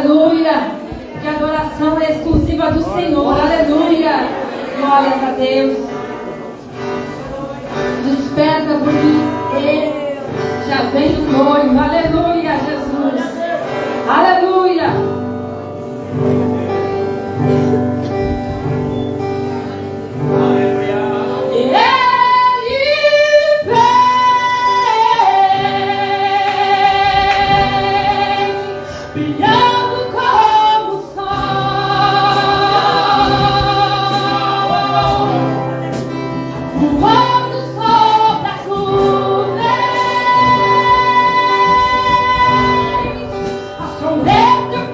Aleluia. Que a adoração é exclusiva do Senhor. Aleluia. Glórias a Deus. Desperta porque já vem o noivo. Aleluia, Jesus. Aleluia. From left to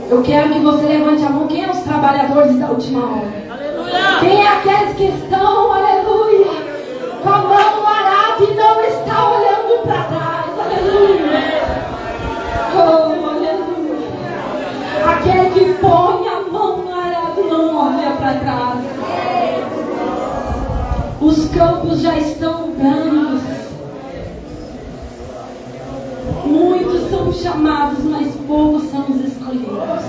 Eu quero que você levante a mão. Quem é os trabalhadores da última hora? Aleluia. Quem é aqueles que estão, aleluia, com a mão arada e não está olhando para trás? Aleluia. Oh, aleluia. Aquele que põe a mão no arado e não olha para trás. Os campos já estão brancos. Muitos são chamados, mas poucos são os escolhidos.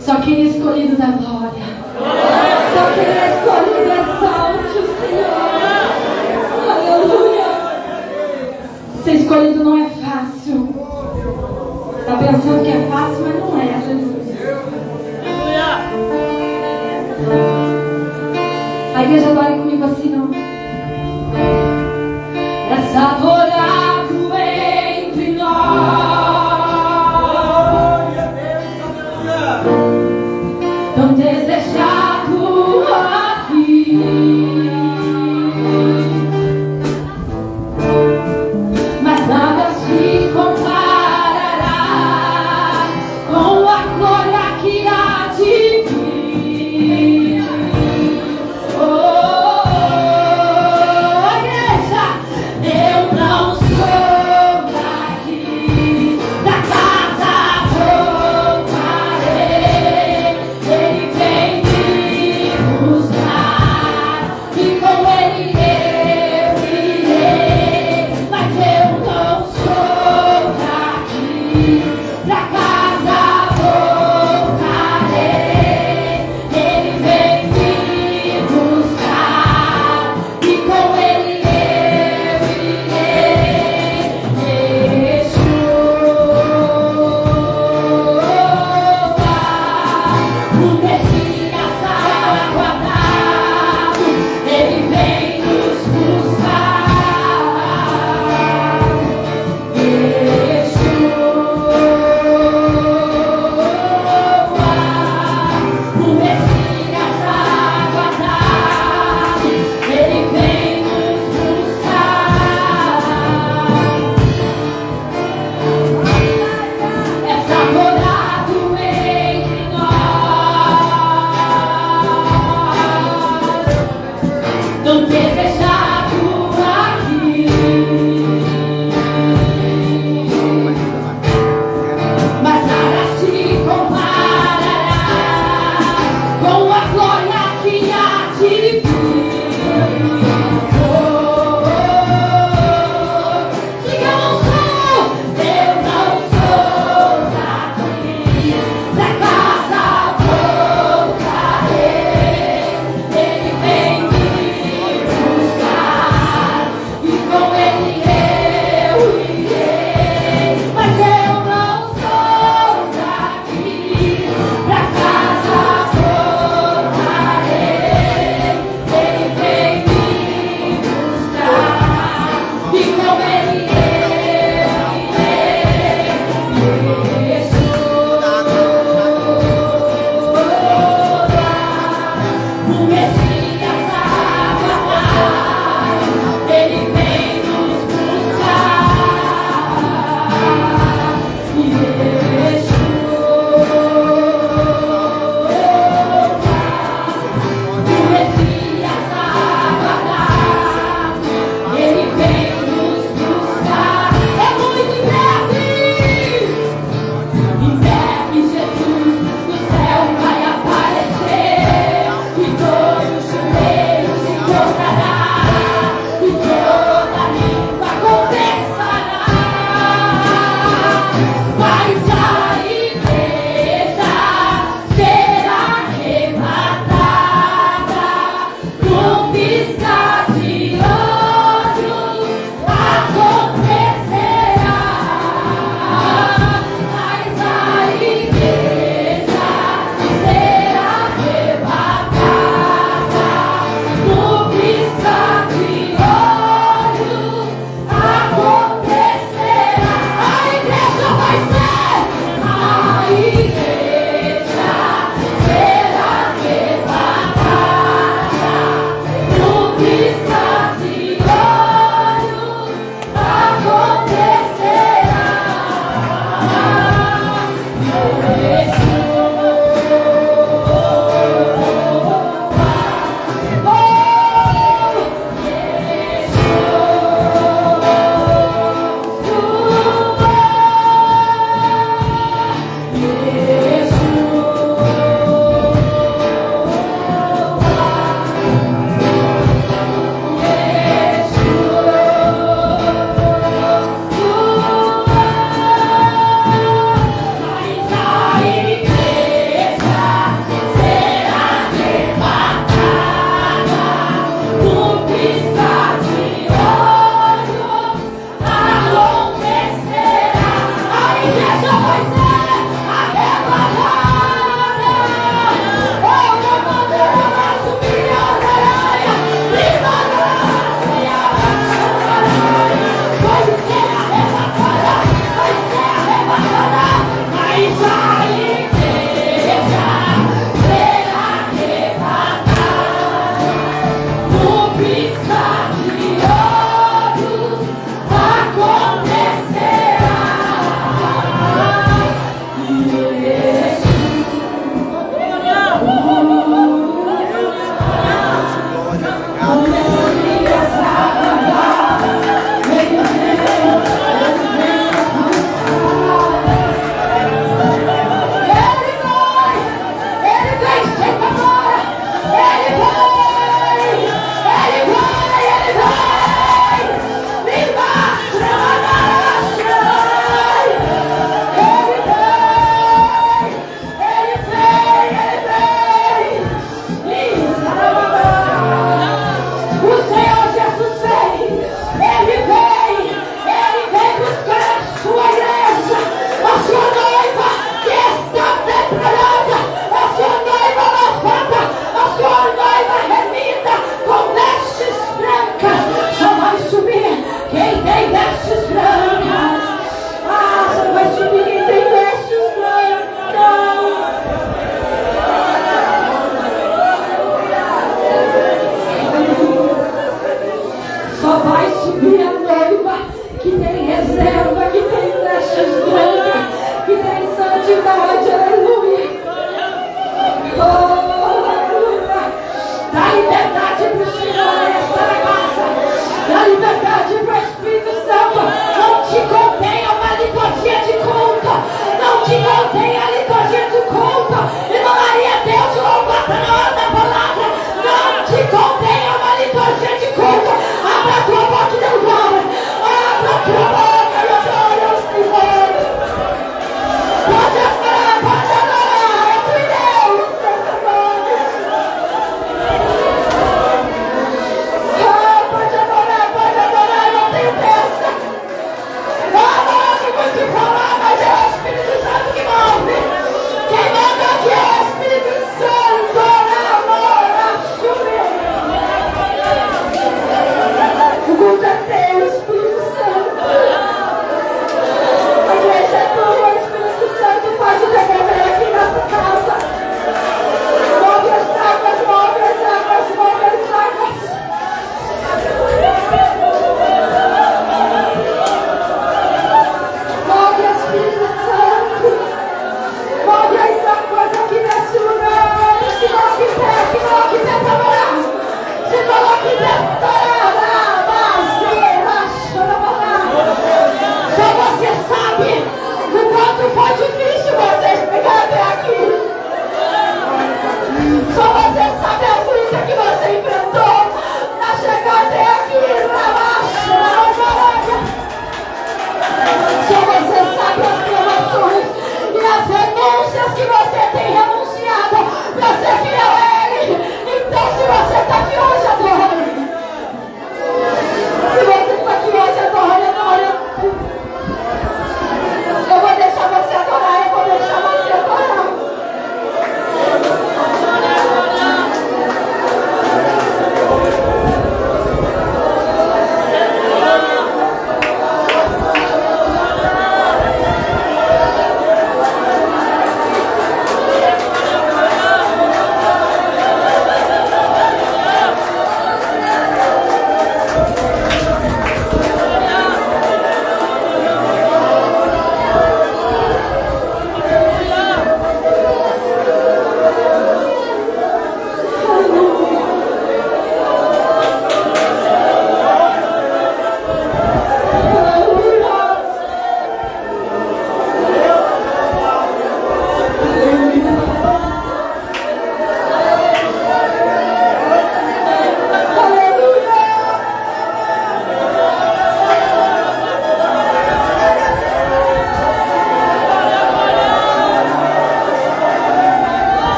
Só quem é escolhido da glória. Só quem é escolhido exalte o Senhor. Aleluia. Ser escolhido não é fácil. Está pensando que é fácil, mas não é, Jesus. A igreja adora comigo assim, não. Essa adorável entre nós, tão desejado aqui, mas nada se comparará com a glória que há de vir.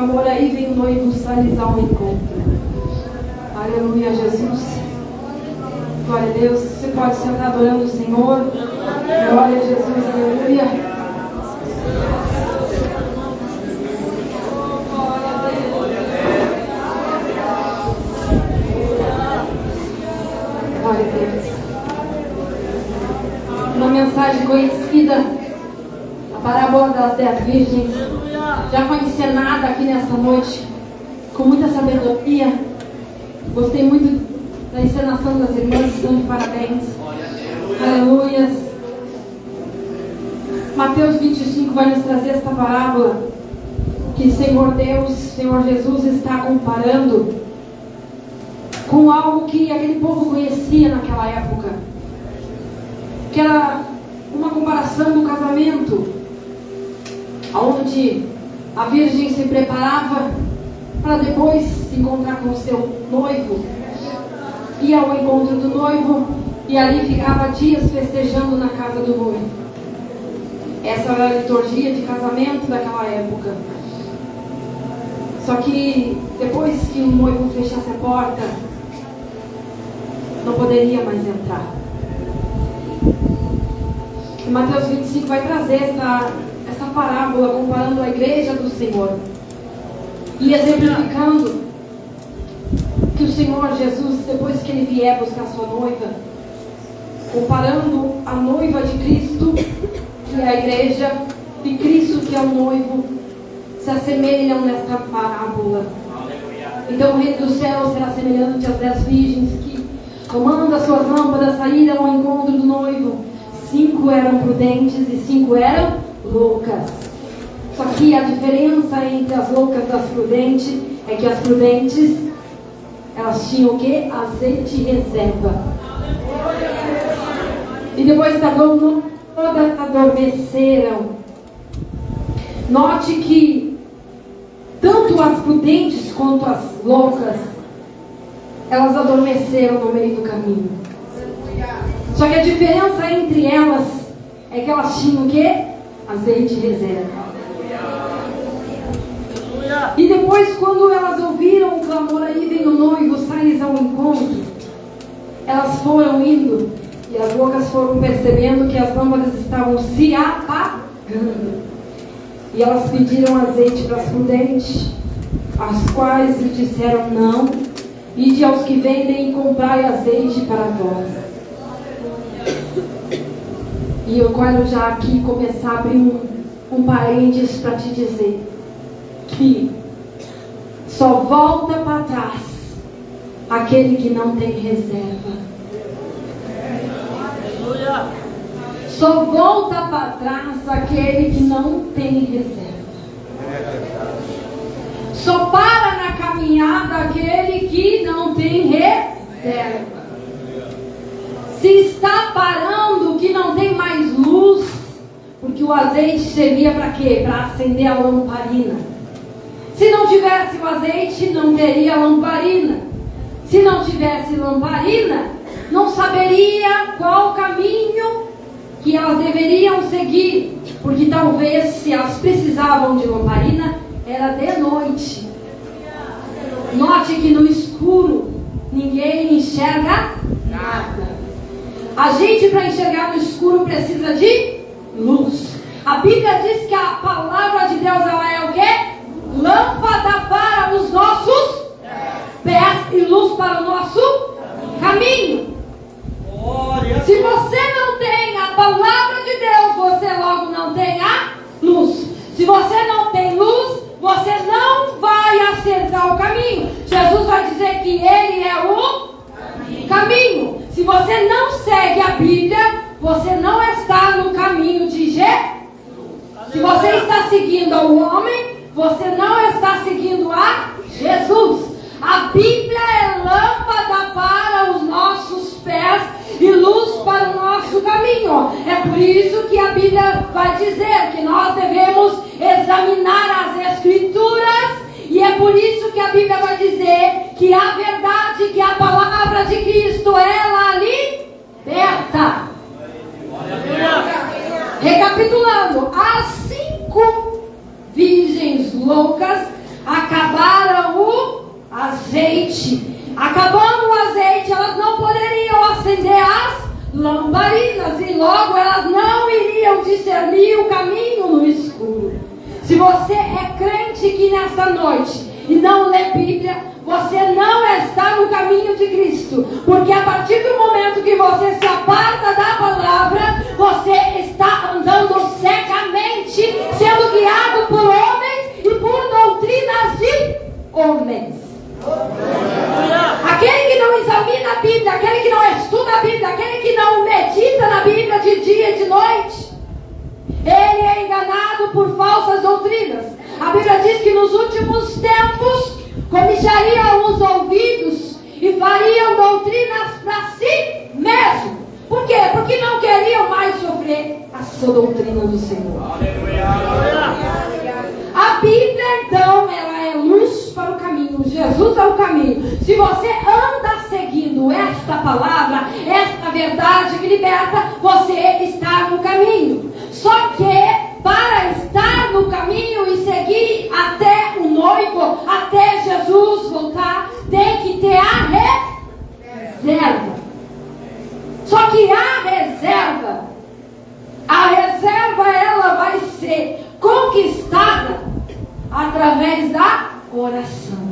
clamor, aí vem o noivo, sai-lhes ao encontro. Aleluia, Jesus. Glória a Deus. Você pode sentar adorando o Senhor. Glória a Jesus, aleluia. Glória a Deus. Uma mensagem conhecida, a parábola das 10 virgens, já foi encenada aqui nesta noite com muita sabedoria. Gostei muito da encenação das irmãs, estão de parabéns. Aleluias. Mateus 25 vai nos trazer esta parábola que Senhor Deus, Senhor Jesus está comparando com algo que aquele povo conhecia naquela época, que era uma comparação do casamento, onde a virgem se preparava para depois se encontrar com o seu noivo, ia ao encontro do noivo e ali ficava dias festejando na casa do noivo. Essa era a liturgia de casamento daquela época. Só que depois que o noivo fechasse a porta, não poderia mais entrar. E Mateus 25 vai trazer essa parábola comparando a igreja do Senhor e exemplificando que o Senhor Jesus, depois que Ele vier buscar sua noiva, comparando a noiva de Cristo, que é a igreja, e Cristo, que é o noivo, se assemelham nesta parábola. Então o reino do céu será semelhante às 10 virgens que, tomando as suas lâmpadas, saíram ao encontro do noivo. 5 eram prudentes e 5 eram loucas. Só que a diferença entre as loucas e as prudentes é que as prudentes, elas tinham o que? Azeite e reserva. E depois todas adormeceram. Note que tanto as prudentes quanto as loucas, elas adormeceram no meio do caminho. Só que a diferença entre elas é que elas tinham o quê? Azeite e reserva. E depois, quando elas ouviram o clamor, aí vem o noivo, sai-lhes ao encontro, elas foram indo, e as loucas foram percebendo que as lâmpadas estavam se apagando. E elas pediram azeite para as prudentes, as quais lhe disseram: não, ide aos que vendem e comprai azeite para vós. E eu quero já aqui começar a abrir um parênteses para te dizer que só volta para trás aquele que não tem reserva. Só volta para trás aquele que não tem reserva. Só para na caminhada aquele que não tem reserva. Se está parando, que não tem mais luz, porque o azeite servia para quê? Para acender a lamparina. Se não tivesse o azeite, não teria lamparina. Se não tivesse lamparina, não saberia qual caminho que elas deveriam seguir, porque talvez, se elas precisavam de lamparina, era de noite. Note que no escuro ninguém enxerga nada. A gente, para enxergar no escuro, precisa de luz. A Bíblia diz que a palavra de Deus, ela é o quê? Lâmpada para os nossos pés e luz para o nosso caminho. Se você não tem a palavra de Deus, você logo não tem a luz. Se você não tem luz, você não vai acertar o caminho. Jesus vai dizer que Ele é o caminho. Se você não segue a Bíblia, você não está no caminho de Jesus. Se você está seguindo ao homem, você não está seguindo a Jesus. A Bíblia é lâmpada para os nossos pés e luz para o nosso caminho. É por isso que a Bíblia vai dizer que nós devemos examinar as Escrituras. E é por isso que a Bíblia vai dizer que a verdade, que a palavra de Cristo, ela liberta. Recapitulando, as 5 virgens loucas, a lamparinas e logo elas não iriam discernir o caminho no escuro. Se você é crente que nesta noite e não lê Bíblia, você não está no caminho de Cristo, porque a partir do momento que você se aparta da palavra, você está andando cegamente, sendo guiado por homens e por doutrinas de homens. Aquele que não examina a Bíblia, aquele que não estuda a Bíblia, aquele que não medita na Bíblia de dia e de noite, ele é enganado por falsas doutrinas. A Bíblia diz que nos últimos tempos comichariam os ouvidos e fariam doutrinas para si mesmo. Por quê? Porque não queriam mais sofrer a sua doutrina do Senhor. A Bíblia, então, ela é luz para o caminho. Jesus é o caminho. Se você anda seguindo esta palavra, esta verdade que liberta, você está no caminho. Só que para estar no caminho e seguir até o noivo, até Jesus voltar, tem que ter a reserva. Só que a reserva ela vai ser conquistada através da oração.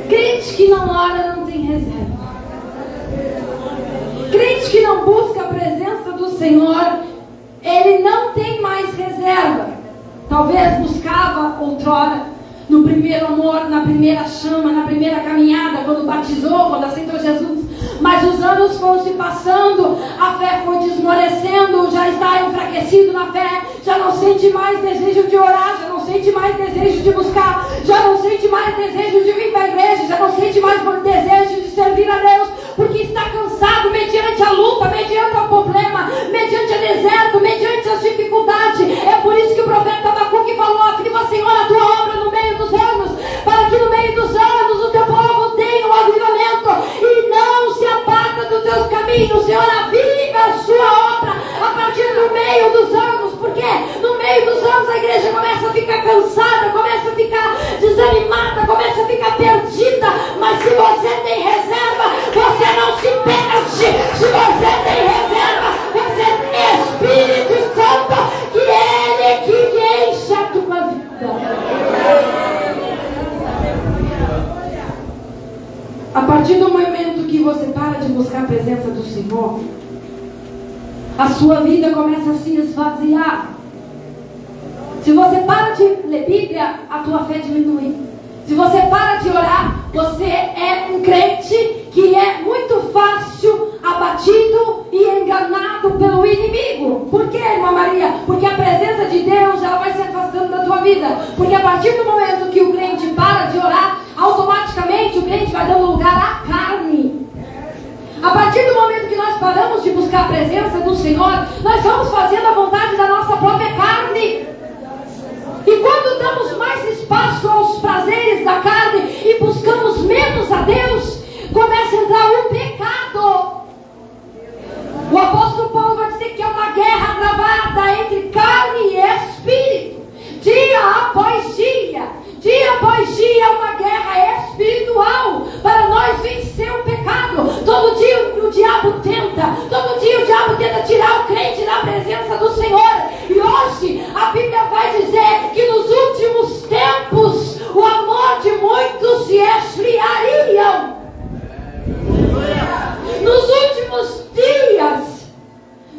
Crente que não ora não tem reserva. Crente que não busca a presença do Senhor, ele não tem mais reserva. Talvez buscava outrora, no primeiro amor, na primeira chama, na primeira caminhada, quando batizou, quando aceitou Jesus. Mas os anos foram se passando, a fé foi desmorecendo, já está enfraquecido na fé, já não sente mais desejo de orar, já não sente mais desejo de buscar, já não sente mais desejo de vir para a igreja, já não sente mais desejo de servir a Deus, porque está cansado mediante a luta, mediante o problema, mediante o deserto, mediante as dificuldades. É por isso que o profeta Abacuque falou: afirma, Senhor, a tua obra no meio dos anos, para que no meio dos anos o teu povo tenha um avivamento e não se aparta dos teus caminhos. Senhor, aviva a sua obra a partir do meio dos anos, porque no meio dos anos a igreja começa a ficar cansada, começa a ficar desanimada, começa a ficar perdida. Mas se você tem reserva, você não se perde. Se você tem reserva, você tem Espírito Santo, que Ele que enche a tua vida. A partir do momento que você para de buscar a presença do Senhor, a sua vida começa a se esvaziar. Se você para de ler Bíblia, a tua fé diminui. Se você para de orar, você é um crente que é muito fácil abatido e enganado pelo inimigo. Por quê, irmã Maria? Porque a presença de Deus, ela vai se afastando da tua vida. Porque a partir do momento que o crente para de orar, automaticamente o crente vai dando lugar à carne. A partir do momento que nós paramos de buscar a presença do Senhor, nós vamos fazendo a vontade da nossa própria carne. E quando damos mais espaço aos prazeres da carne e buscamos menos a Deus, começa a entrar o pecado. O apóstolo Paulo vai dizer que é uma guerra travada entre carne e espírito, dia após dia. Dia após dia é uma guerra espiritual para nós vencer o pecado. Todo dia o diabo tenta tirar o crente da presença do Senhor. E hoje a Bíblia vai dizer que nos últimos tempos o amor de muitos se esfriariam. Nos últimos dias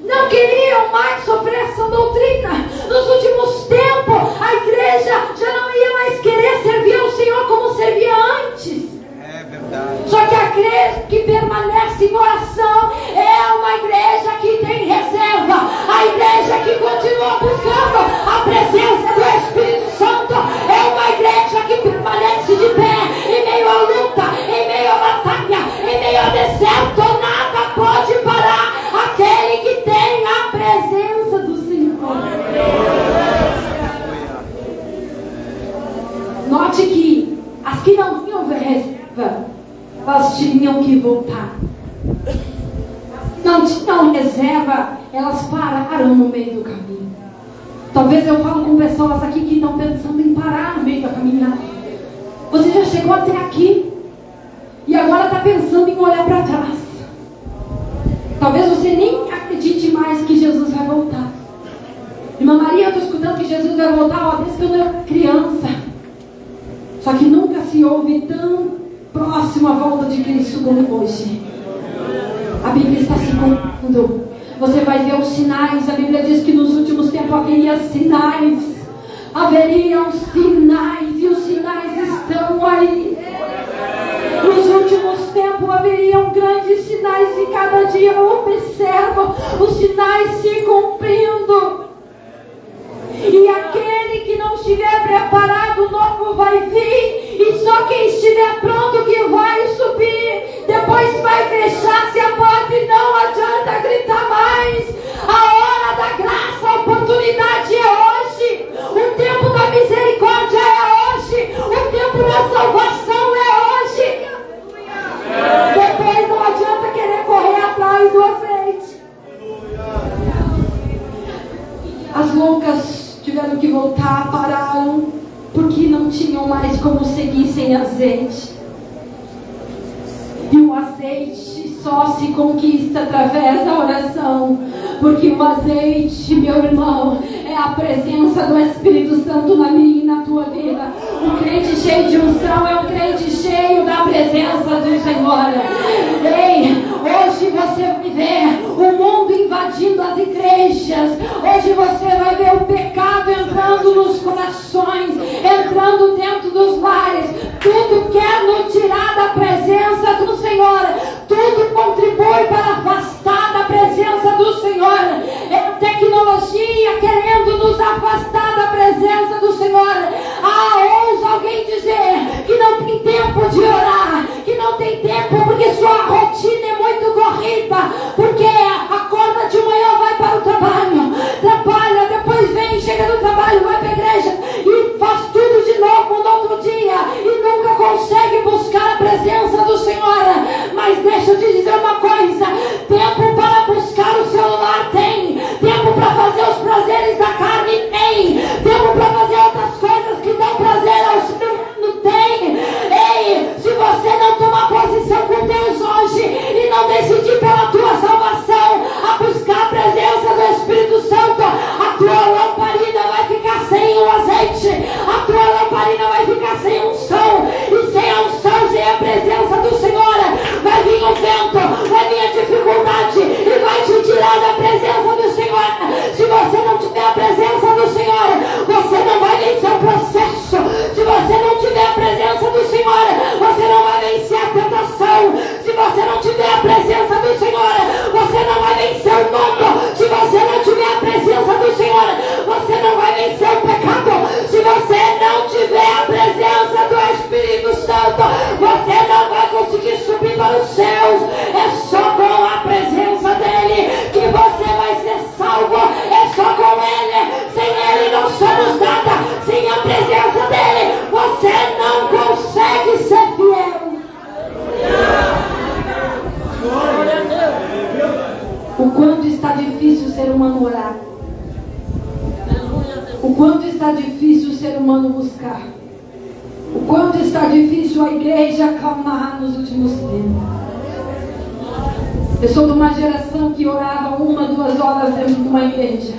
não queriam mais sofrer essa doutrina. Nos últimos tempos a igreja já não ia mais querer servir ao Senhor como servia antes. É verdade. Só que a igreja que permanece em oração é uma igreja que tem reserva. A igreja que continua buscando a presença do Espírito Santo é uma igreja que permanece de pé em meio à luta, em meio à batalha, em meio ao deserto. Nada pode parar aquele que tem a presença do Senhor. Note que as que não tinham reserva, elas tinham que voltar. Não tinham reserva, elas pararam no meio do caminho. Talvez eu falo com pessoas aqui que estão pensando em parar no meio da caminhada. Você já chegou até aqui e agora está pensando em olhar para trás. Talvez vai voltar, ó, desde quando eu era criança. Só que nunca se ouve tão próximo à volta de Cristo como hoje. A Bíblia está se cumprindo. Você vai ver os sinais. A Bíblia diz que nos últimos tempos haveria sinais. Haveriam sinais. E os sinais estão aí. Nos últimos tempos haveriam grandes sinais. E cada dia eu observo os sinais se cumprindo. E aquele que não estiver preparado, o novo vai vir. E só quem estiver pronto que vai subir. Depois vai fechar-se a porta e não adianta gritar mais. A hora da graça, a oportunidade é hoje. O tempo da misericórdia é hoje. O tempo da salvação é hoje. Depois não adianta querer correr atrás do azeite. As loucas tiveram que voltar, pararam, porque não tinham mais como seguir sem azeite. E o azeite só se conquista através da oração, porque o azeite, meu irmão, é a presença do Espírito Santo na minha e na tua vida. Um crente cheio de unção é um crente cheio da presença do Senhor. Ei, hoje você vai ver o mundo invadindo as igrejas. Hoje você vai ver o pecado entrando nos corações, entrando dentro dos lares. Tudo quer nos tirar da presença do Senhor. Tudo contribui para afastar da presença do Senhor. É a tecnologia querendo nos afastar da presença do Senhor. Ousa alguém dizer que não tem tempo de orar, que não tem tempo porque sua rotina é muito corrida, porque acorda de manhã, vai para o trabalho, trabalha, depois vem, chega no trabalho, vai para a igreja e faz tudo de novo no outro dia e nunca consegue buscar a presença do Senhor. Mas deixa eu te dizer uma coisa: tempo para buscar o celular tem, tempo para fazer os prazeres da carne tem, tempo para fazer outras coisas que dão prazer ao ser humano tem. Ei, se você não tomar posição com Deus hoje e não decidir pela tua salvação a buscar a presença do Espírito Santo, a tua lamparina vai ficar sem o azeite, a tua lamparina vai ficar sem unção, e sem a unção, sem a presença do Senhor, vai vir o vento, vai vir a dificuldade e vai te tirar da presença do Senhor. Se você não tiver a presença do Senhor, você não vai vencer o processo. Se você não tiver a presença do Senhor, você não vai vencer a tentação. Se você não tiver a presença do Senhor, você não vai vencer o mundo. Se você não tiver a presença do Senhor, você não vai vencer o pecado. Se você não tiver a presença do Espírito Santo, você não vai conseguir subir para os céus. É só com a presença dele que você vai ser salvo. É só com ele. Sem ele não somos nada. Sem a presença dele, você não consegue ser fiel. O quanto está difícil o ser humano orar. O quanto está difícil o ser humano buscar. O quanto está difícil a igreja clamar nos últimos tempos. Eu sou de uma geração que orava 1, 2 horas dentro de uma igreja.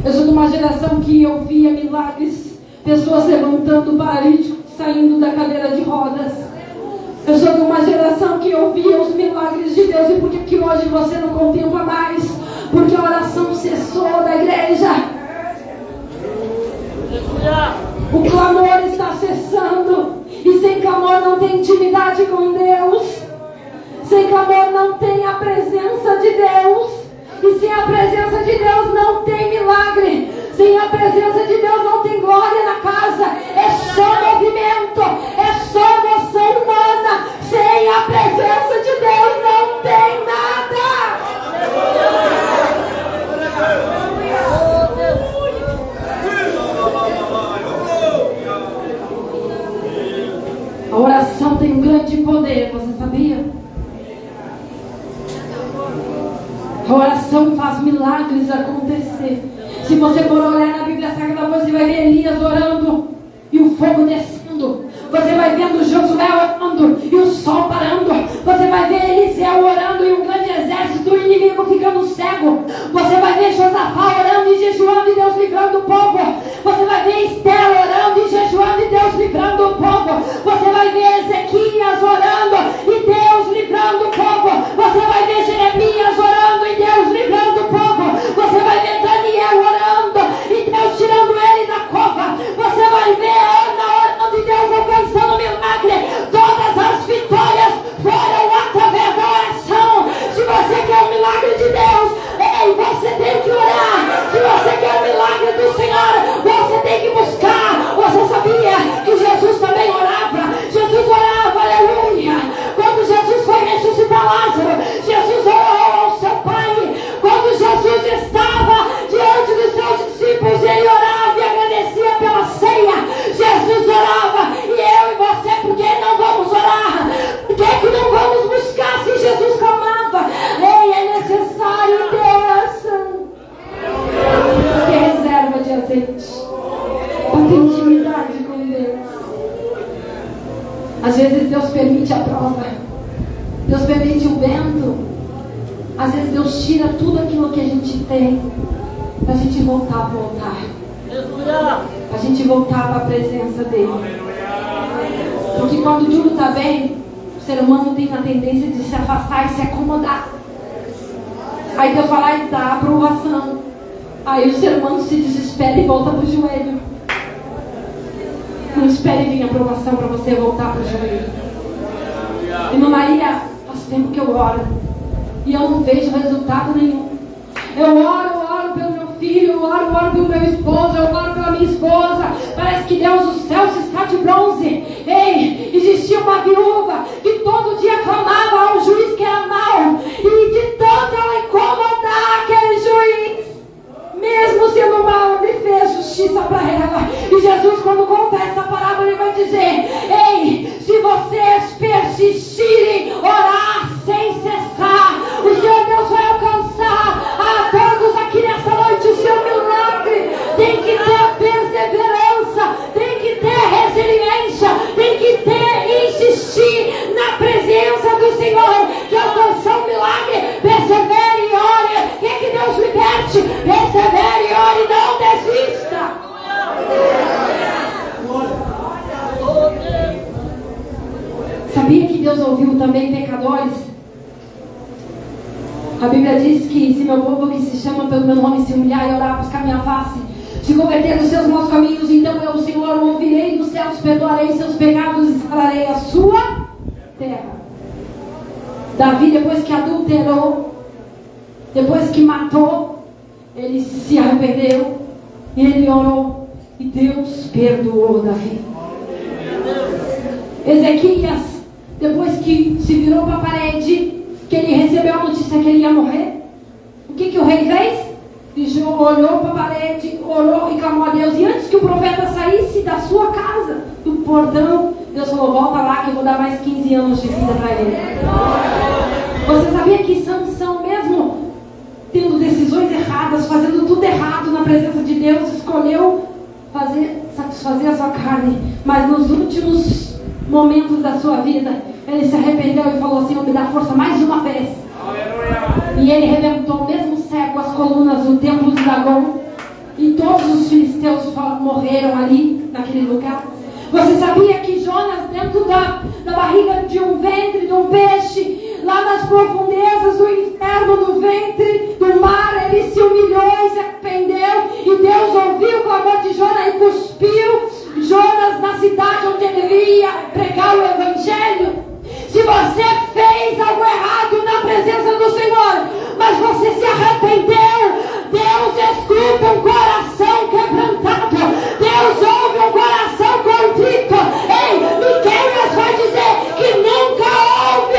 Eu sou de uma geração que eu via milagres, pessoas levantando paralíticos, saindo da cadeira de rodas. Eu sou de uma geração que ouvia os milagres de Deus. E por que hoje você não contempla mais? Porque a oração cessou da igreja. O clamor está cessando. E sem clamor não tem intimidade com Deus. Sem clamor não tem a presença de Deus. E sem a presença de Deus não tem milagre. Sem a presença de Deus não tem glória na casa. É só movimento. É só emoção humana. Sem a presença de Deus não tem nada. A oração tem um grande poder, você sabia? A oração faz milagres acontecer. Se você for olhar na Bíblia Sagrada, você vai ver Elias orando e o fogo descendo. Você vai vendo Josué orando e o sol parando. Você vai ver Eliseu orando e um grande exército do inimigo ficando cego. Você vai ver Josafá orando e jejuando e Deus livrando o povo. Você vai ver Esther orando e jejuando e Deus livrando o povo. Você vai ver Ezequias orando e Deus livrando o povo. Você vai ver Jeremias orando e Deus livrando o povo. Você vai ver Daniel orando e Deus tirando ele da cova. Você vai ver Ana orando e Deus alcançando o milagre. Todas as vitórias foram através da oração. Se você quer o milagre de Deus, ei, você tem que orar. Se você quer o milagre do Senhor, você tem que buscar. Você sabia que Jesus também orava? Jesus orava, aleluia. Quando Jesus foi ressuscitar Lázaro, Jesus orou ao seu Pai. Quando Jesus estava diante dos seus discípulos, ele orava e agradecia pela ceia. Jesus orava. E eu e você, por que não vamos orar? Por que não vamos buscar se Jesus clamava? Ei, é necessário ter oração. Ter reserva de azeite para ter intimidade com Deus. Às vezes Deus permite a prova. Deus permite o vento. Às vezes Deus tira tudo aquilo que a gente tem para a gente voltar para o altar, para a gente voltar para a presença dele. Porque quando tudo está bem, o ser humano tem a tendência de se afastar e se acomodar. Aí Deus vai lá e dá a aprovação. Aí o ser humano se desespera e volta para o joelho. Não espere vir a aprovação para você voltar para o joelho. Irmã Maria, faz tempo que eu oro e eu não vejo resultado nenhum. Eu oro pelo meu filho, eu oro pelo meu esposo, eu oro pela minha esposa. Parece que Deus, o céu está de bronze. Ei, existia uma viúva que todo dia clamava ao juiz que era mau. E de tanto ela incomodar aquele juiz, mesmo sendo mau, ele fez justiça para ela. E Jesus, quando conta essa parábola, ele vai dizer: ei, se vocês persistirem, orar sem cessar, o Senhor Deus vai alcançar a todos aqui nessa noite o seu milagre. Tem que ter perseverança, tem que ter resiliência, tem que ter insistir na presença do Senhor. Que alcançou o milagre, persevere e ore. Quer que Deus liberte? Persevere e ore, não desista. Sabia que Deus ouviu também pecadores? A Bíblia diz que se meu povo que se chama pelo meu nome se humilhar e orar, buscar minha face, se converter dos seus maus caminhos, então eu, o Senhor, o ouvirei dos céus, perdoarei seus pecados e sararei a sua terra. Davi, depois que adulterou, depois que matou, ele se arrependeu e ele orou e Deus perdoou Davi. Ezequias, depois que se virou para a parede, que ele recebeu a notícia que ele ia morrer, o que o rei fez? Ele olhou para a parede, orou e clamou a Deus. E antes que o profeta saísse da sua casa, do portão, Deus falou: volta lá que eu vou dar mais 15 anos de vida para ele. Você sabia que Sansão, mesmo tendo decisões erradas, fazendo tudo errado na presença de Deus, escolheu satisfazer a sua carne, mas nos últimos momentos da sua vida, ele se arrependeu e falou: Senhor, me dá força mais uma vez. E ele rebentou, mesmo cego, as colunas do templo de Dagon, e todos os filisteus morreram ali, naquele lugar. Você sabia que Jonas, dentro da barriga de um ventre, de um peixe, lá nas profundezas do inferno, do ventre do mar, ele se humilhou e se arrependeu, e Deus ouviu o clamor de Jonas e cuspiu Jonas na cidade onde ele ia pregar o evangelho? Se você fez algo errado na presença do Senhor, mas você se arrependeu, Deus escuta um coração quebrantado. Deus ouve um coração contrito. Ei, Miqueias vai dizer que nunca houve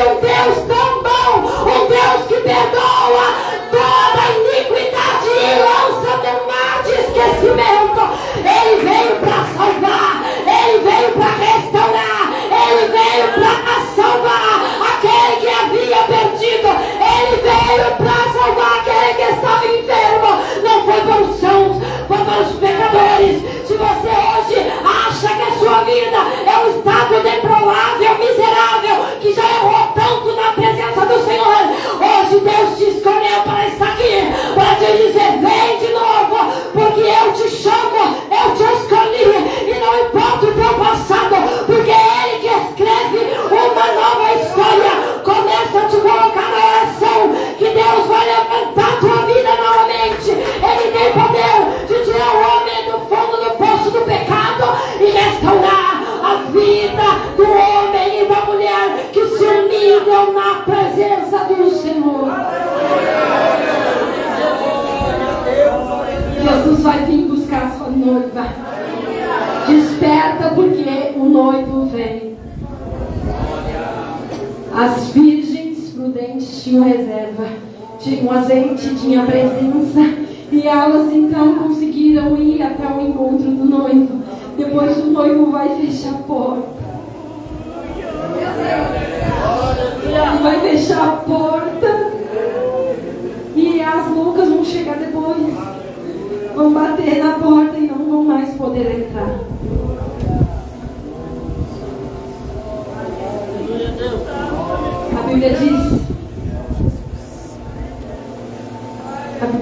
estão na presença do Senhor. Jesus vai vir buscar sua noiva. Desperta, porque o noivo vem. As virgens prudentes tinham reserva, tinham azeite, tinham presença, e elas então conseguiram ir até o encontro do noivo. Depois o noivo vai fechar a porta. Ele vai fechar a porta, e as loucas vão chegar depois, vão bater na porta e não vão mais poder entrar. A Bíblia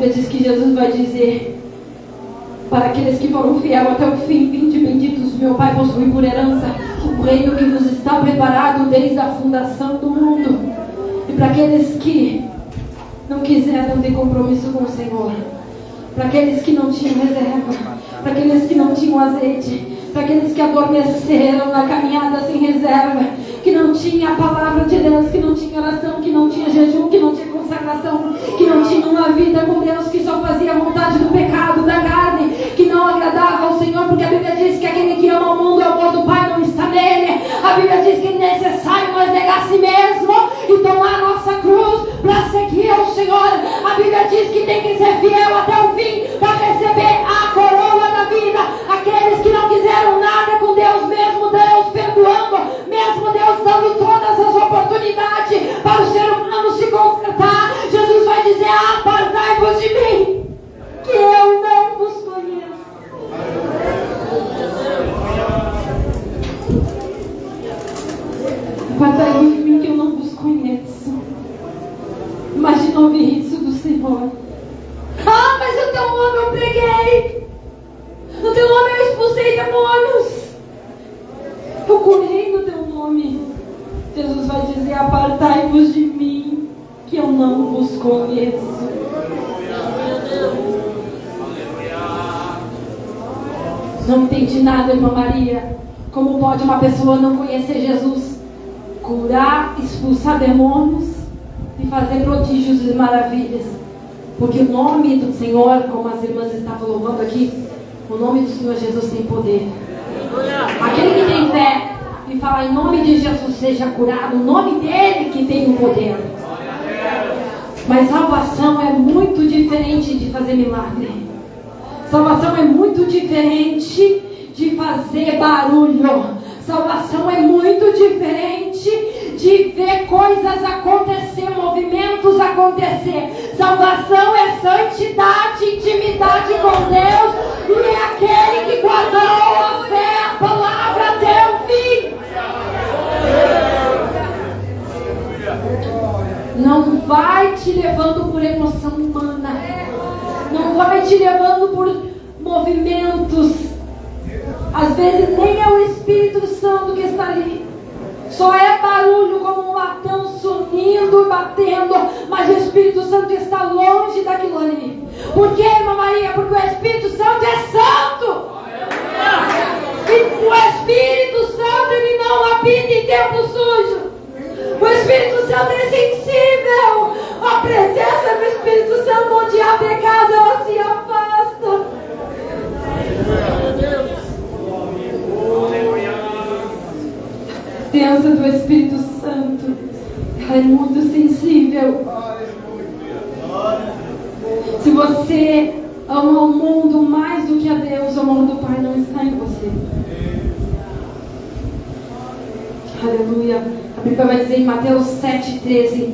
diz que Jesus vai dizer para aqueles que foram fiéis até o fim: vinde benditos, meu Pai possui por herança o reino que nos está preparado desde a fundação do mundo. E para aqueles que não quiseram ter compromisso com o Senhor, para aqueles que não tinham reserva, para aqueles que não tinham azeite, para aqueles que adormeceram na caminhada sem reserva, que não tinha a palavra de Deus, que não tinha oração, que não tinha jejum, que não tinha consagração, que não tinha uma vida com Deus, que só fazia a vontade do pecado, da carne, que não agradava ao Senhor, porque a Bíblia diz que aquele que ama o mundo, o amor do Pai não está nele. A Bíblia diz que é necessário nós negar a si mesmo e tomar a nossa cruz para seguir ao Senhor. A Bíblia diz que tem que ser fiel até o fim para receber a coroa da vida. Aqueles que não quiseram nada com Deus, mesmo Deus perdoando, mesmo Deus dando todas as oportunidades para o ser humano se consertar, Jesus vai dizer: apartai-vos de mim, que eu não vos conheço. Apartai-vos de mim, que eu não vos conheço. Imagina ouvir isso do Senhor. Ah, mas o teu nome eu preguei, no teu nome eu expulsei demônios, eu curei no teu nome. Jesus vai dizer: apartai-vos de mim, que eu não vos conheço. Não entendi nada, irmã Maria. Como pode uma pessoa não conhecer Jesus, curar, expulsar demônios e fazer prodígios e maravilhas? Porque o nome do Senhor, como as irmãs estavam louvando aqui, o nome do Senhor Jesus tem poder. Aquele que tem fé e fala em nome de Jesus seja curado, o nome dele que tem o poder. Mas salvação é muito diferente de fazer milagre. Salvação é muito diferente de fazer barulho. Salvação é muito diferente de ver coisas acontecer, movimentos acontecer. Salvação é santidade, intimidade com Deus, e é aquele que guardou a fé, a palavra até o fim. Não vai te levando por emoção humana, não vai te levando por movimentos. Às vezes nem é o Espírito Santo que está ali, só é barulho como um latão sunindo e batendo, mas o Espírito Santo está longe daquilo ali. Por quê, irmã Maria? Porque o Espírito Santo é santo. E o Espírito Santo, ele não habita em tempo sujo. O Espírito Santo é sensível. A presença do Espírito Santo, onde há pecado, ela se afasta. A presença do Espírito Santo, ela é muito sensível. Se você ama o mundo mais do que a Deus, o amor do Pai não está em você. Aleluia. A Bíblia vai dizer em Mateus 7,13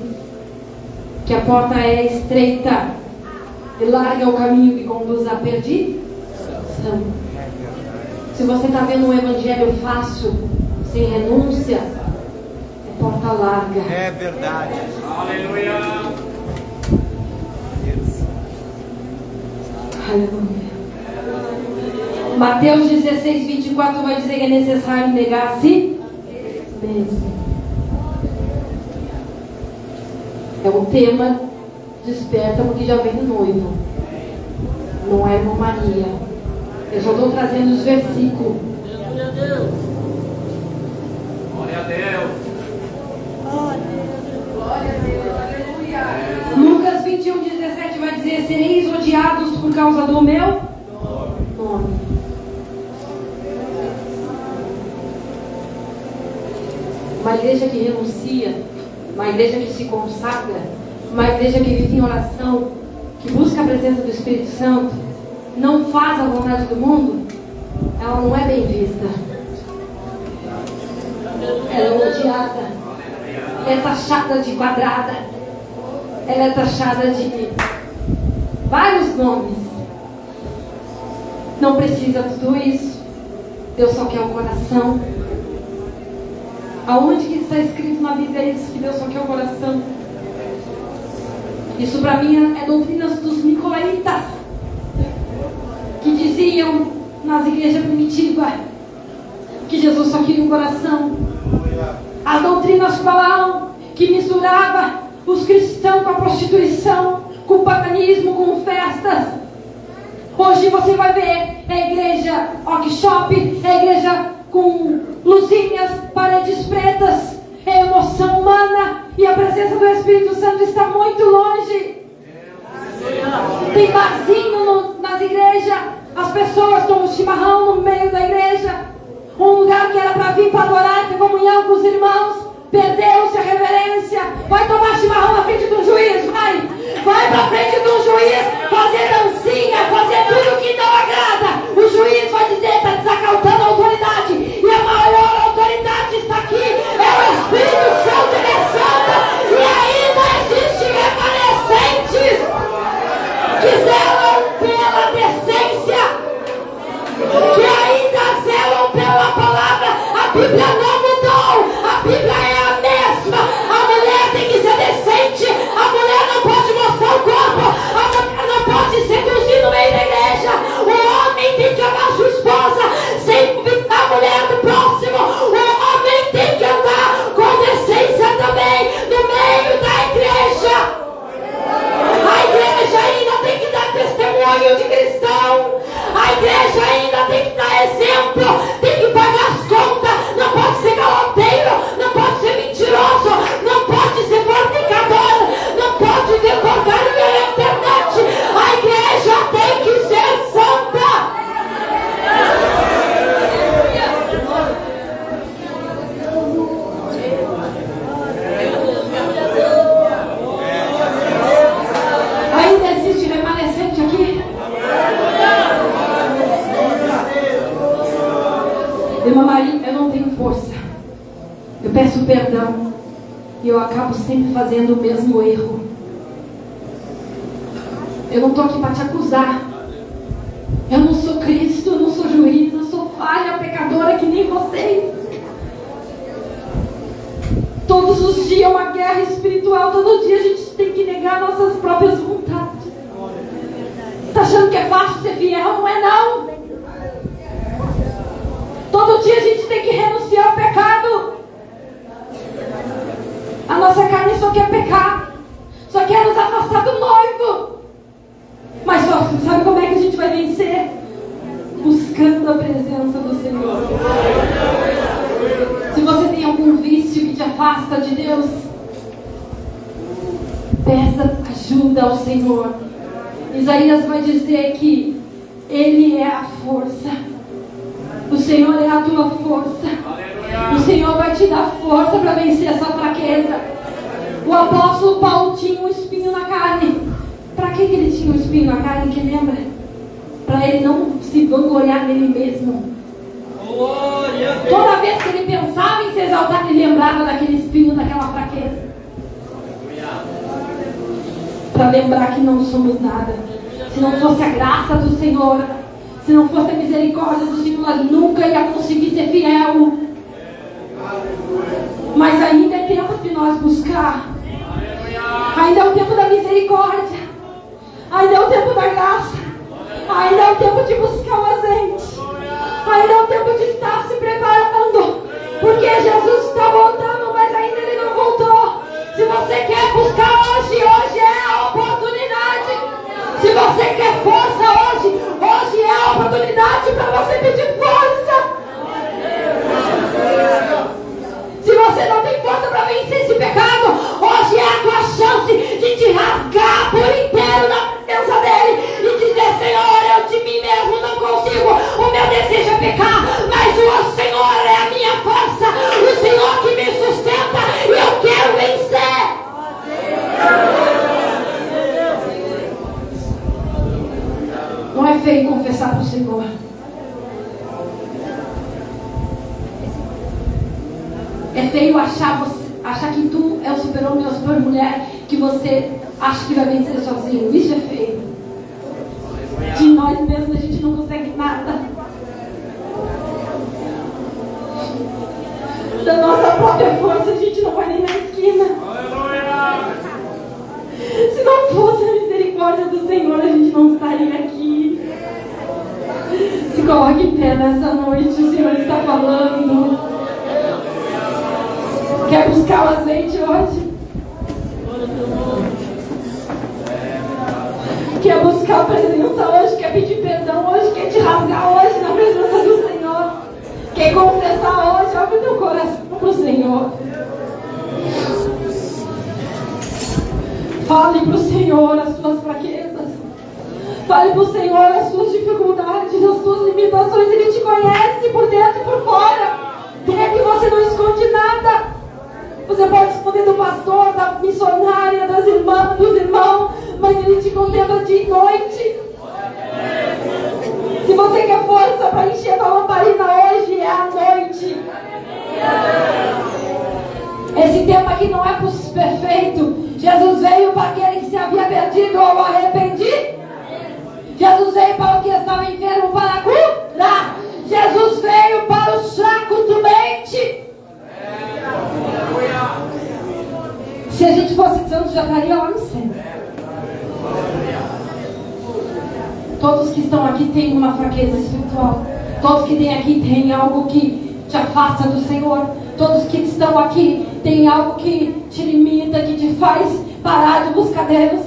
que a porta é estreita e larga é o caminho que conduz à perdição. Se você está vendo um evangelho fácil, sem renúncia, é porta larga. É verdade. Aleluia. Aleluia. Mateus 16:24 vai dizer que é necessário negar-se mesmo. É um tema desperta, porque já vem o noivo. Não é irmã Maria. Eu só estou trazendo os versículos. Glória a Deus. porque sereis odiados por causa do meu nome. Uma igreja que renuncia, uma igreja que se consagra, uma igreja que vive em oração, que busca a presença do Espírito Santo, não faz a vontade do mundo, ela não é bem vista. Ela é odiada, é taxada de quadrada, ela é taxada de vários nomes. Não precisa de tudo isso. Deus só quer o coração. Aonde que está escrito na Bíblia isso, que Deus só quer o coração? Isso para mim é doutrinas dos nicolaítas, que diziam nas igrejas primitivas que Jesus só queria o coração. As doutrinas de Balaão, que misturava os cristãos com a prostituição, com o paganismo, com festas. Hoje você vai ver a igreja workshop, a igreja com luzinhas, paredes pretas, é emoção humana, e a presença do Espírito Santo está muito longe. Tem barzinho nas igrejas, as pessoas tomam chimarrão no meio da igreja, um lugar que era para vir para adorar, ter comunhão com os irmãos, perdeu-se a reverência. Vai tomar chimarrão na frente do juiz, vai para frente do juiz, fazer dancinha, fazer tudo que não agrada. O juiz vai dizer, está desacautando a autoridade, e a maior autoridade está aqui, é o Espírito Santo, ele é santo, e ainda existem remanescentes que zelam pela decência, que ainda zelam pela palavra. A Bíblia não mudou, a Bíblia é a mesma. A mulher tem que ser decente, a mulher não pode mostrar o corpo, a mulher não pode seduzir no meio da igreja, o homem tem que amar sua esposa sem duvidar a mulher do próximo, o homem tem que andar com decência também no meio da igreja. A igreja ainda tem que dar testemunho de cristão, a igreja ainda tem que dar exemplo, tem que pagar as contas, não pode ser galoteiro, não pode ser mentiroso, não pode ser fornicador, não pode ter porcaria na internet. A igreja tem que ser santa. Ainda existe remanescente aqui? Irmã Maria, eu não tenho força. Eu peço perdão. E eu acabo sempre fazendo o mesmo erro. Eu não estou aqui para te acusar. Eu não sou Cristo, eu não sou juiz. Eu sou falha, pecadora que nem vocês. Todos os dias é uma guerra espiritual. Todo dia a gente tem que negar nossas próprias vontades. Está achando que é fácil ser fiel? Não é não. Todo dia a gente tem que renunciar ao pecado. A nossa carne só quer pecar, só quer nos afastar do noivo. Mas sabe como é que a gente vai vencer? Buscando a presença do Senhor. Se você tem algum vício que te afasta de Deus, peça ajuda ao Senhor. Isaías vai dizer que Ele é a força. O Senhor é a tua força. O Senhor vai te dar força para vencer essa fraqueza. O apóstolo Paulo tinha um espinho na carne. Para que ele tinha um espinho na carne? Que lembra? Para ele não se vangloriar nele mesmo. Toda vez que ele pensava em se exaltar, ele lembrava daquele espinho, daquela fraqueza. Para lembrar que não somos nada. Se não fosse a graça do Senhor, se não fosse a misericórdia do Senhor, nós nunca ia conseguir ser fiel. Mas ainda é tempo de nós buscar. Ainda é o tempo da misericórdia. Ainda é o tempo da graça. Ainda é o tempo de buscar o azeite. Ainda é o tempo de estar se preparando. Porque Jesus está voltando, mas ainda Ele não voltou. Se você quer buscar hoje é a oportunidade. Se você quer força hoje é a oportunidade para você pedir força. Se você não tem força para vencer esse pecado, hoje é a tua chance de te rasgar por inteiro na presença achar que tu é o super-homem ou a super-mulher, que você acha que vai vencer sozinho. Isso é feio. De nós mesmos a gente não consegue nada. Da nossa própria força a gente não vai nem na esquina. Se não fosse a misericórdia do Senhor, a gente não estaria aqui. Se coloque em pé nessa noite, o Senhor está falando. Quer buscar o azeite hoje? Quer buscar a presença hoje? Quer pedir perdão hoje? Quer te rasgar hoje na presença do Senhor? Quer confessar hoje? Abre teu coração para o Senhor. Fale para o Senhor as tuas fraquezas. Fale para o Senhor as tuas dificuldades, as tuas limitações. Ele te conhece por dentro e por fora. Dele você não esconde nada. Você pode esconder do pastor, da missionária, das irmãs, dos irmãos, mas Ele te contempla dia e noite. Se você quer força para encher a tua lamparina hoje, é a noite. Esse tempo aqui não é para os perfeitos. Jesus veio para aquele que se havia perdido ou arrependido. Jesus veio para o que estava enfermo para curar. Jesus veio para os fracos do mente. Se a gente fosse santo, já estaria lá no céu. Todos que estão aqui têm uma fraqueza espiritual. Todos que têm aqui têm algo que te afasta do Senhor. Todos que estão aqui têm algo que te limita, que te faz parar de buscar Deus.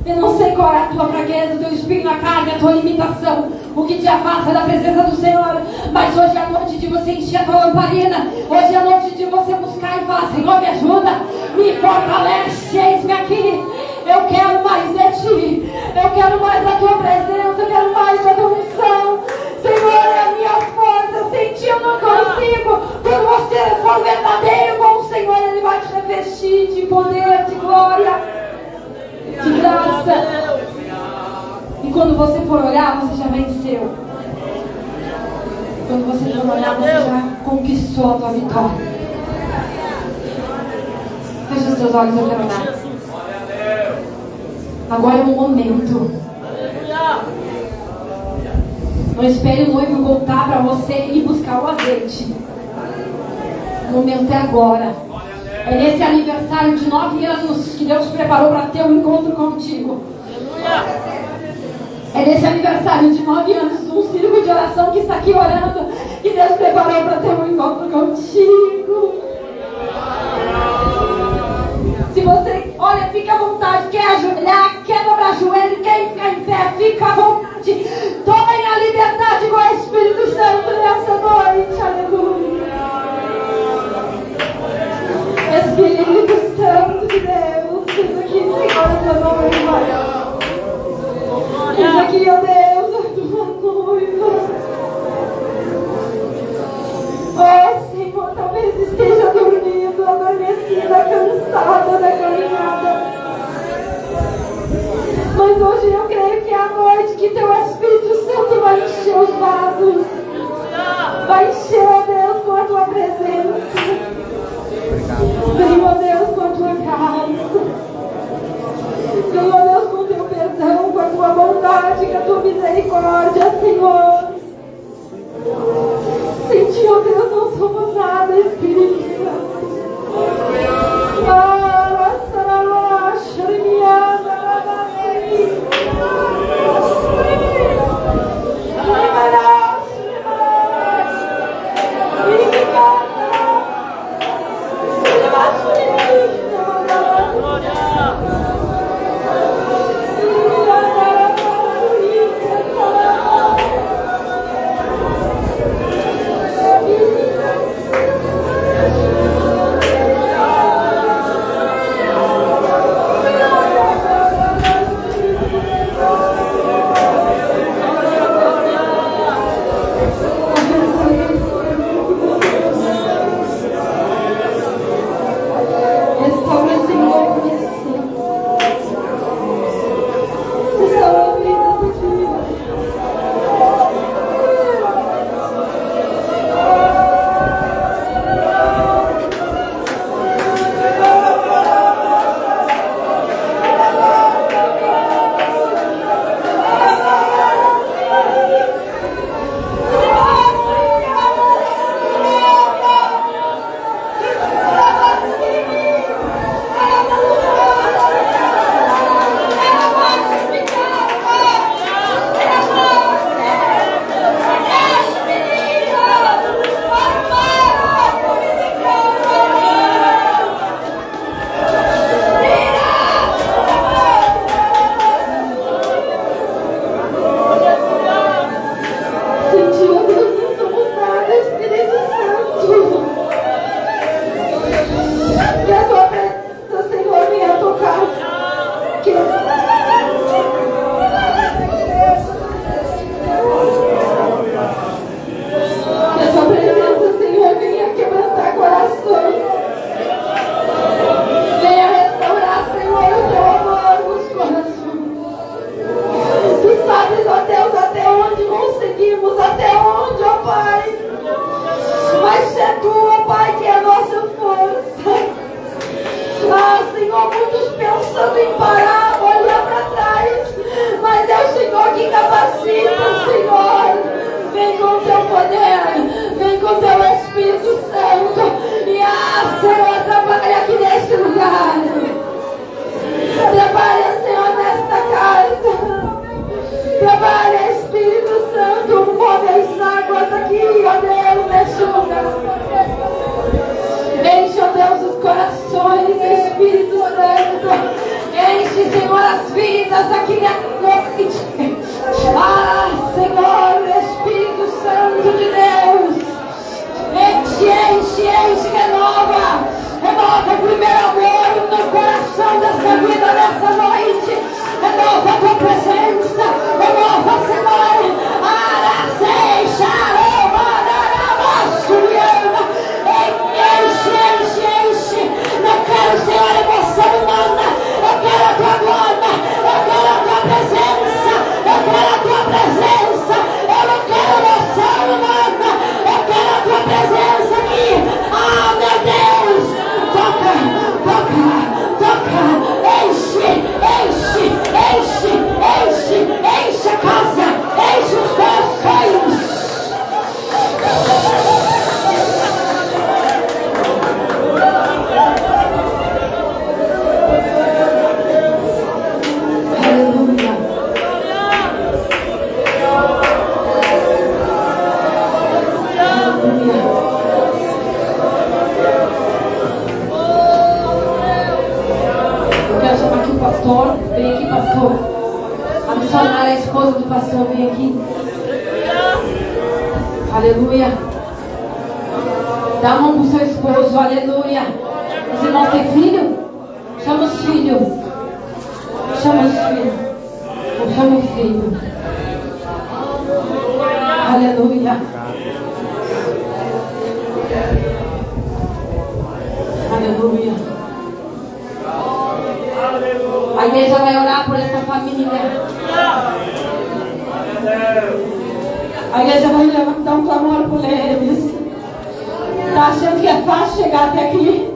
Eu não sei qual é a tua fraqueza, o teu espinho na carne, a tua limitação, o que te afasta da presença do Senhor. Mas hoje é a noite de você encher a tua lamparina. Hoje é a noite de você buscar e falar: Senhor, me ajuda, me fortalece, eis-me aqui. Eu quero mais de Ti. Eu quero mais da Tua presença. Eu quero mais da Tua unção. Senhor, é a minha força. Sem Ti eu não consigo. Quando você for verdadeiro com o Senhor, Ele vai te revestir de poder, de glória, de graça. E quando você for olhar, você já venceu. Quando você for olhar, você já conquistou a tua vitória. Fecha os teus olhos, eu quero orar. Agora é um momento. Não espere o noivo voltar para você ir buscar o azeite. O momento é agora. É nesse aniversário de 9 anos que Deus preparou para ter um encontro contigo. É nesse aniversário de 9 anos, um círculo de oração que está aqui orando, que Deus preparou para ter um encontro contigo. Se você, olha, fica à vontade, quer ajoelhar, quer dobrar joelho, quer ficar em pé, fica à vontade. Tomem a liberdade com o Espírito Santo nessa noite, aleluia. Espírito Santo de Deus, diz aqui, Senhor, a tua noiva. Diz aqui, ó Deus, a tua noiva. Oh Senhor, talvez esteja dormindo, adormecida, cansada da caminhada. Mas hoje eu creio que é a noite que Teu Espírito Santo vai encher os vasos. Vai encher, ó Deus, com a Tua presença. Vem, ó Deus, com a Tua graça. Vem, ó Deus, com o Teu perdão, com a Tua bondade, com a Tua misericórdia, Senhor. Sem Ti, ó Deus, não somos nada, Espírito Santo. Senhor, muitos pensando em parar, olhar para trás, mas é o Senhor que capacita, Senhor. Vem com o teu poder, vem com o teu Espírito Santo, e Senhor, trabalha aqui neste lugar, trabalha, Senhor, nesta casa. Trabalha, Espírito Santo, move as águas aqui, ó Deus, neste lugar. Enche, ó Deus, os corações, Espírito Santo. Enche, Senhor, as vidas aqui nesta noite. Senhor, Espírito Santo de Deus. Enche, renova. Renova o primeiro amor no coração dessa vida, nessa noite. Renova a tua presença. Renova, Senhor. Enche. Não quero, Senhor, emoção humana. Eu quero a tua glória. Eu quero a tua presença. Eu quero a tua presença. Eu não quero emoção humana. Eu quero a tua presença aqui. Meu Deus. Toca. Enche a casa. Enche os corações. Vem aqui, pastor. A missionária, a esposa do pastor, vem aqui. Aleluia. Dá a mão para o seu esposo. Aleluia. Os irmãos têm filho? Chama os filhos. Chama o filho. Aleluia. Aleluia. A igreja vai orar por essa família. A igreja vai levantar um clamor por eles. Está achando que é fácil chegar até aqui?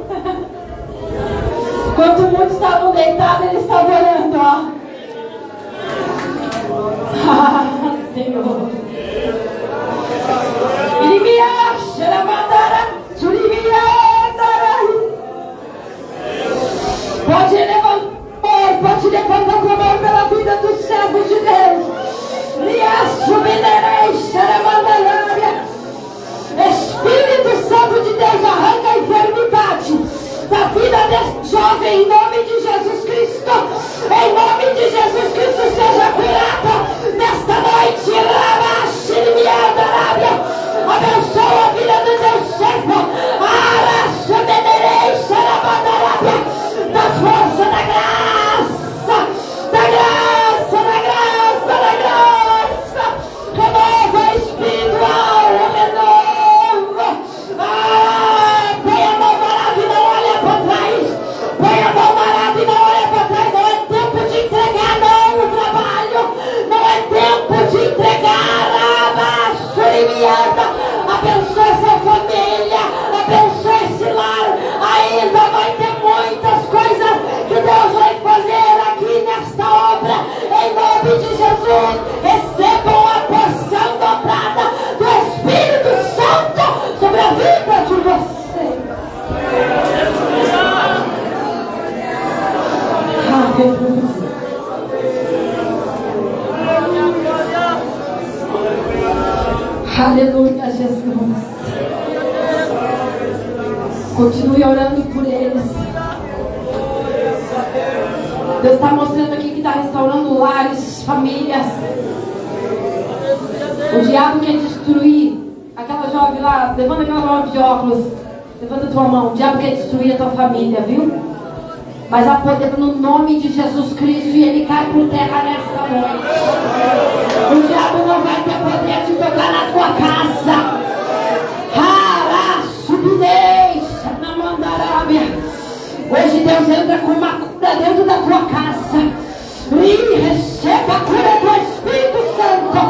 Quando muitos estavam deitados, eles estavam orando, ó. Senhor. Pode levantar a mão pela vida dos servos de Deus. Espírito Santo de Deus, arranca a enfermidade da vida desse jovem, em nome de Jesus Cristo. Em nome de Jesus Cristo, seja curado nesta noite. Abençoa a vida do teu servo. Da força, da graça, renova espiritual, renova. Põe a mão marada e não olha para trás. Põe a mão marada e não olha para trás. Não é tempo de entregar não o trabalho. Não é tempo de entregar a surimiada. Abençoa essa família, abençoa esse lar. Ainda vai ter muitas coisas que Deus vai fazer aqui nesta obra. Em nome de Jesus, recebam a porção dobrada do Espírito Santo sobre a vida de vocês. Aleluia, Jesus. Continue orando por eles. Deus está mostrando aqui que está restaurando lares, famílias. O diabo quer destruir. Aquela jovem lá, levanta aquela jovem de óculos. Levanta a tua mão. O diabo quer destruir a tua família, viu? Mas há poder no nome de Jesus Cristo e ele cai por terra nesta noite. O diabo não vai ter poder de tocar na tua casa. Hoje Deus entra com uma cura dentro da tua casa. E receba a cura do Espírito Santo.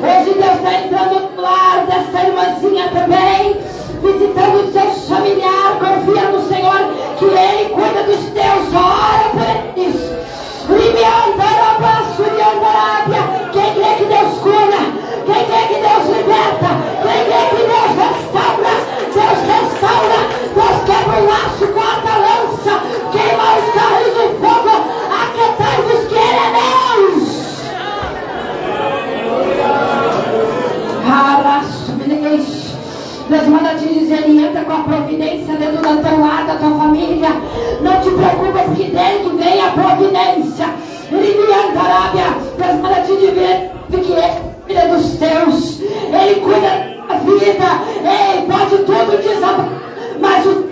Hoje Deus está entrando no lar desta irmãzinha também, visitando os seus a providência dentro do teu lar, da tua família. Não te preocupa, porque dele que vem a providência. Ele me andarábia, mas para te dizer que ele cuida dos teus. Ele cuida da vida. Ei, pode tudo desabar, mas o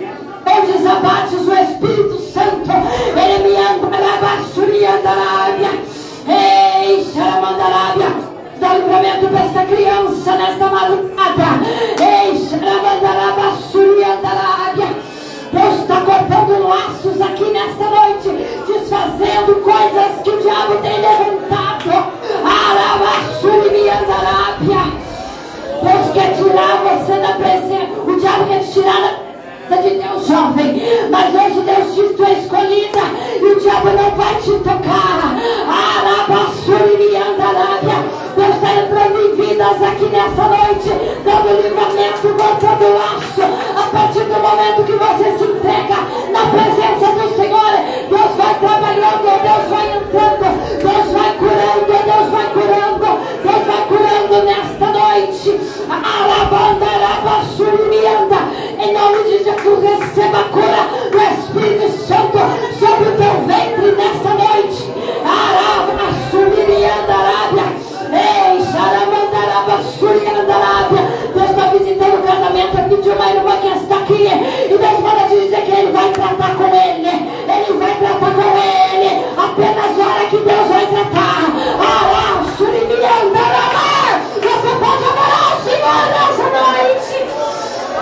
desabates o Espírito Santo. Ele me andarábia, suriandarábia. Ei, xaramandarábia. Dá livramento para esta criança nesta madrugada. Ei, xaramandarábia, suriandarábia. Deus está cortando laços aqui nesta noite, desfazendo coisas que o diabo tem levantado. Arabasuriandarábia. Deus quer tirar você da presença. O diabo quer te tirar da de Deus, jovem, mas hoje Deus diz: tu é escolhida e o diabo não vai te tocar. Deus está entrando em vidas aqui nessa noite, dando livramento, botando laço. A partir do momento que você se entrega na presença do Senhor, Deus vai trabalhando, Deus vai entrando, Deus vai curando, Deus vai curando, Deus vai curando nesta noite. Em nome de Jesus, receba a cura do Espírito Santo sobre o teu ventre nesta noite. Ei, Deus está visitando o casamento aqui de uma irmã que está aqui. E Deus manda te dizer que Ele vai tratar com ele. Ele vai tratar com ele. Apenas hora que Deus vai tratar. Você pode adorar o Senhor nessa noite.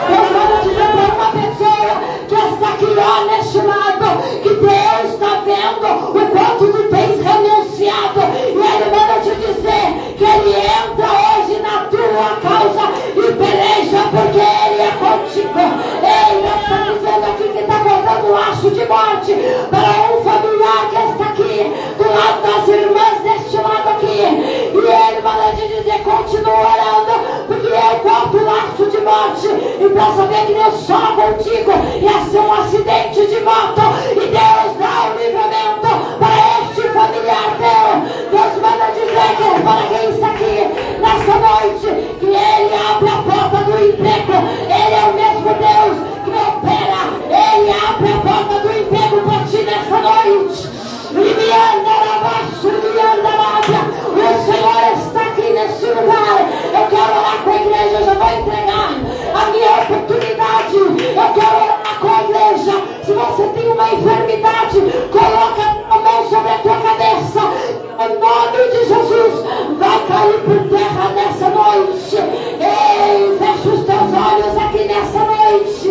Deus manda dizer para uma pessoa que está aqui, ó, neste lado, que Deus está vendo o quanto tu tens renunciado. E Ele manda te dizer que Ele entra hoje na tua causa e peleja, porque Ele é contigo. Ei, Deus está dizendo aqui que está cortando laço de morte para um familiar que está aqui, do lado das irmãs deste lado aqui. E Ele manda te dizer: continua orando, porque eu corto laço de morte. E para saber que Deus só contigo ia ser um acidente de moto, e Deus dá o livramento para este familiar teu. Deus manda dizer que para quem está aqui nessa noite, que Ele abre a porta do emprego. Ele é o mesmo Deus que opera. Ele abre a porta do emprego para ti nessa noite. O Senhor está aqui nesse lugar. Eu quero orar com a igreja. Eu já vou entregar a minha oportunidade. Eu quero orar com a igreja. Se você tem uma enfermidade, coloca a mão sobre a tua cabeça. Em nome de Jesus, vai cair por terra nessa noite. Ei, fecha os teus olhos aqui nessa noite.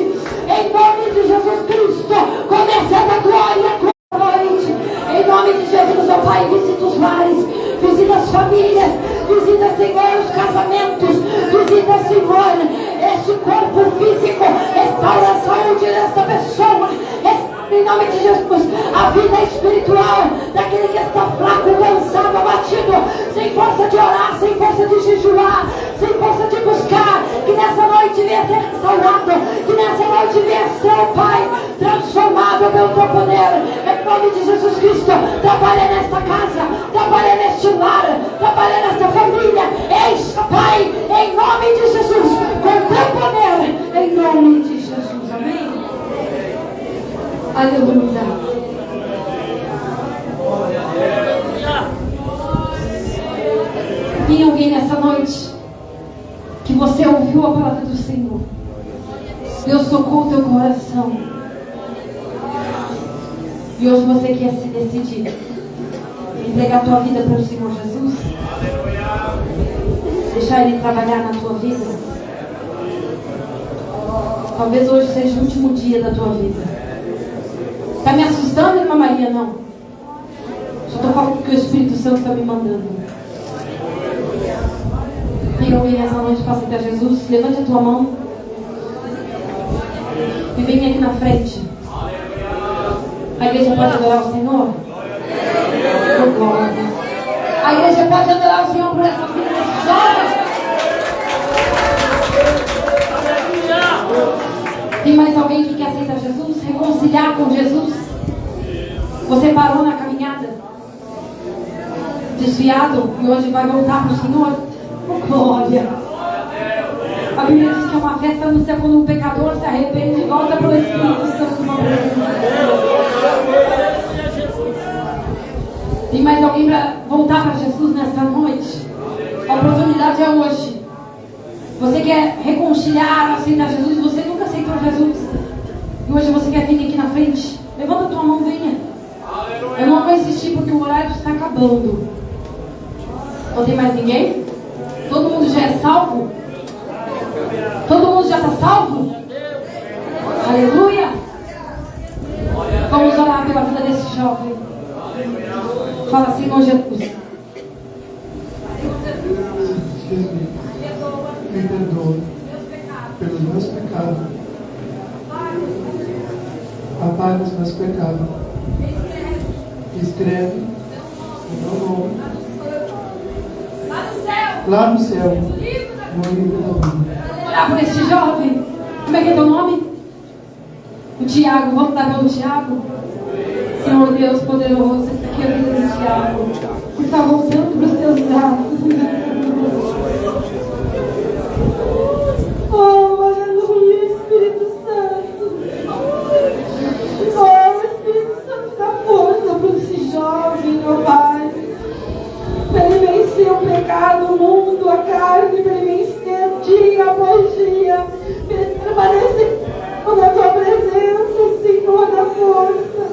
Em nome de Jesus Cristo, começando a glória. Em nome de Jesus, ó Pai, visita os lares, visita as famílias, visita, Senhor, os casamentos, visita, Senhor, este corpo físico, restaura a saúde desta pessoa, em nome de Jesus, a vida espiritual daquele que está fraco, cansado, abatido, sem força de orar, sem força de jejuar, sem força de buscar, que nessa noite venha ser restaurado, que nessa noite venha ser, ó Pai, transformado pelo teu poder. Em nome de Jesus Cristo, trabalha nesta casa, trabalha neste lar, trabalha nesta família. Encha, Pai, em nome de Jesus, com teu poder, em nome de Jesus. Amém. Aleluia. Tem alguém nessa noite que você ouviu a palavra do Senhor? Deus tocou o teu coração. E hoje você quer se decidir, entregar a tua vida para o Senhor Jesus, deixar Ele trabalhar na tua vida. Talvez hoje seja o último dia da tua vida. Está me assustando, irmã Maria? Não. Só estou falando que o Espírito Santo está me mandando. Quem ouvir nessa noite para aceitar Jesus, levante a tua mão e vem aqui na frente. A igreja pode adorar o Senhor? Glória. A igreja pode adorar o Senhor por essa vida jovem. Tem mais alguém que quer aceitar Jesus? Reconciliar com Jesus? Você parou na caminhada, desviado, e hoje vai voltar para o Senhor? Glória. A Bíblia diz que é uma festa no céu quando um pecador se arrepende pelo Espírito Santo uma presença. Tem mais alguém para voltar para Jesus nesta noite? A oportunidade é hoje. Você quer reconciliar, aceitar Jesus? Você nunca aceitou Jesus. E hoje você quer vir aqui na frente? Levanta a tua mão, venha. Eu não vou insistir porque o horário está acabando. Não tem mais ninguém? Todo mundo já é salvo? Todo mundo já está salvo? Aleluia! Vamos orar pela vida desse jovem. Fala, Senhor Jesus. Me perdoa pelos meus pecados. Apaga os meus pecados. Escreve o meu nome lá no céu, no livro da vida. Orar por esse jovem. Como é que é teu nome? O Tiago. Vamos dar pelo Tiago? Senhor Deus poderoso, esse aqui é a vida do Tiago, que está voltando para os teus braços. Oh, aleluia, Espírito Santo. Oh, Espírito Santo, dá força para esse jovem, meu Pai. Para ele vencer o pecado, o mundo, a carne, para ele vencer dia após dia. Para ele permanecer na tua presença, Senhor, da força.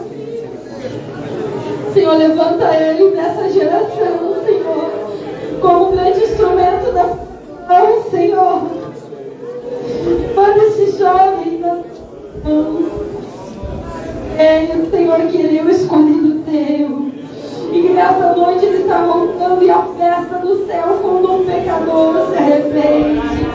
Senhor, levanta ele nessa geração, Senhor, como um grande instrumento da mão, Senhor. Manda esse jovem nas mãos. Ele, Senhor, que é o escolhido teu. E que nessa noite ele está voltando e a festa do céu quando um pecador se arrepende.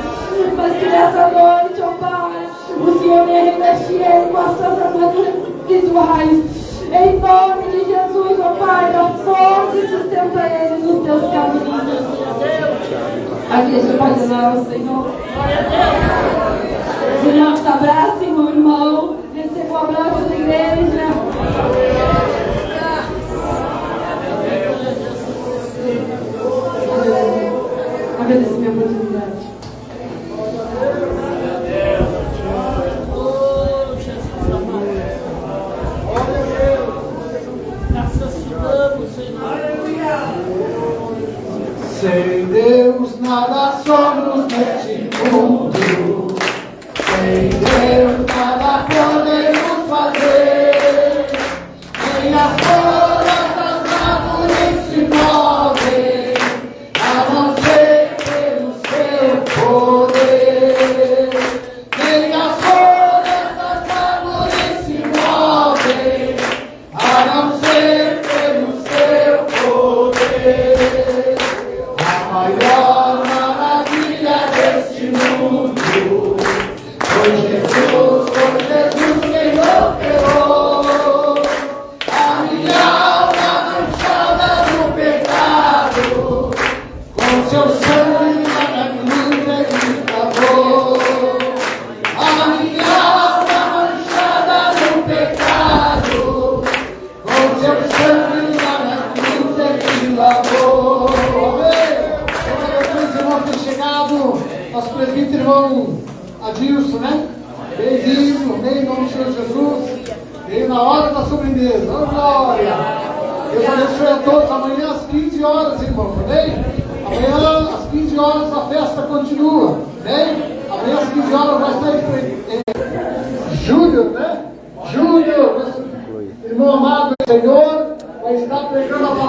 Mas que nessa noite, ó Pai, o Senhor me reveste ele com as suas armaduras espirituais. Em nome de Jesus, ó Pai, dá força e sustenta ele nos teus caminhos. A igreja pode orar ao Senhor. Os irmãos abracem o irmão. Receba o abraço da igreja. Agradeço minha oportunidade. Sem Deus nada somos neste mundo. Sem Deus nada podemos fazer. Nem as folhas das árvores se movem, a não ser pelo seu poder. Nem as folhas das árvores se movem, a não ser pelo seu poder. A maior maravilha deste mundo foi Jesus quem operou. A minha alma manchada no pecado, com seu sangue na cruz ele lavou. A minha alma manchada no pecado, com seu sangue na cruz ele lavou. Nosso presbítero irmão Adilson, né? Bem-vindo, em nome do Senhor Jesus. Veio na hora da sobremesa. Oh, glória! Deus abençoe a todos. Amanhã às 15 horas, irmãos, amém? Amanhã às 15 horas a festa continua, amém? Amanhã às 15 horas vai estar em Júnior, né? Júnior, irmão amado, Senhor, vai estar pregando a palavra.